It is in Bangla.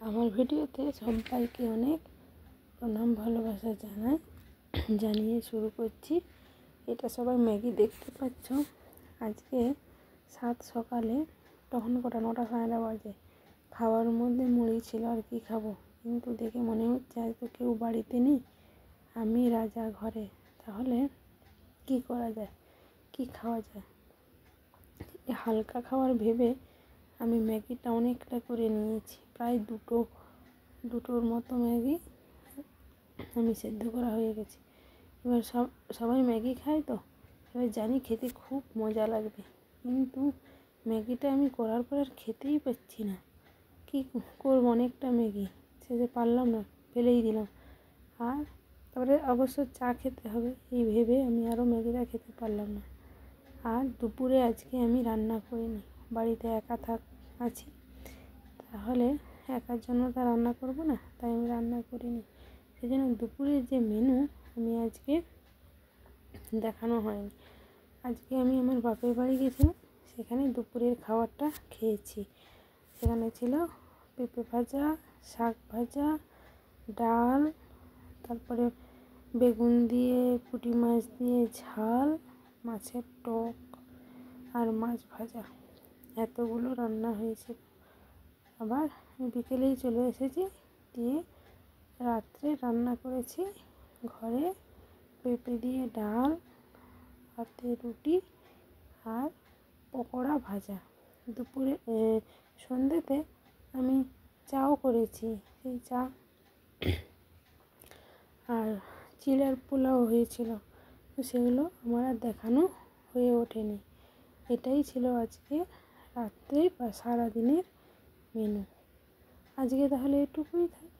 আমার ভিডিওতে সবাইকে অনেক প্রণাম ভালোবাসা জানিয়ে শুরু করছি। এটা সবাই ম্যাগি দেখতে পাচ্ছ। আজকে সকালে তখন কটা 9টা 9:30 বাজে। খাওয়ার মধ্যে মুড়ি ছিল, আর কি খাবো, কিন্তু দেখে মনে হচ্ছে আজ তো কেউ বাড়িতে নেই, আমি রাজা ঘরে। তাহলে কি করা যায়, কি খাওয়া যায়? হালকা খাবার ভেবে আমি ম্যাগিটা অনেকটা করে নিয়েছি, প্রায় দুটোর মতো ম্যাগি আমি সেদ্ধ করা হয়ে গেছে। এবার সবাই ম্যাগি খায়, তো এবার জানি খেতে খুব মজা লাগবে, কিন্তু ম্যাগিটা আমি করার পর আর খেতেই পাচ্ছি না। কী করবো, অনেকটা ম্যাগি শেষে পারলাম না, ফেলেই দিলাম। আর তারপরে অবশ্য চা খেতে হবে এই ভেবে আমি আরও ম্যাগিটা খেতে পারলাম না। আর দুপুরে আজকে আমি রান্না করিনি, বাড়িতে একা আছি, তাহলে একার জন্য তা রান্না করব না, তাই আমি রান্না করিনি। সেই জন্য দুপুরের যে মেনু আমি আজকে দেখানো হয়নি। আজকে আমি আমার বাপের বাড়ি গেছিলাম, সেখানে দুপুরের খাবারটা খেয়েছি। সেখানে ছিল পেঁপে ভাজা, শাক ভাজা, ডাল, তারপরে বেগুন দিয়ে পুঁটি মাছ দিয়ে ঝাল, মাছের টক আর মাছ ভাজা, এতগুলো রান্না হয়েছে। আবার বিকেলেই চলে এসেছি, দিয়ে রাত্রে রান্না করেছি ঘরে পেঁপে দিয়ে ডাল, হাতে রুটি আর পকোড়া ভাজা। দুপুরে সন্ধ্যেতে আমি চাও করেছি, সেই চা আর চিড়ের পোলাও হয়েছিল, তো সেগুলো আমার আর দেখানো হয়ে ওঠেনি। এটাই ছিল আজকে রাত্রে বা সারাদিনের মেনু। আজকে তাহলে এটুকুই থাক।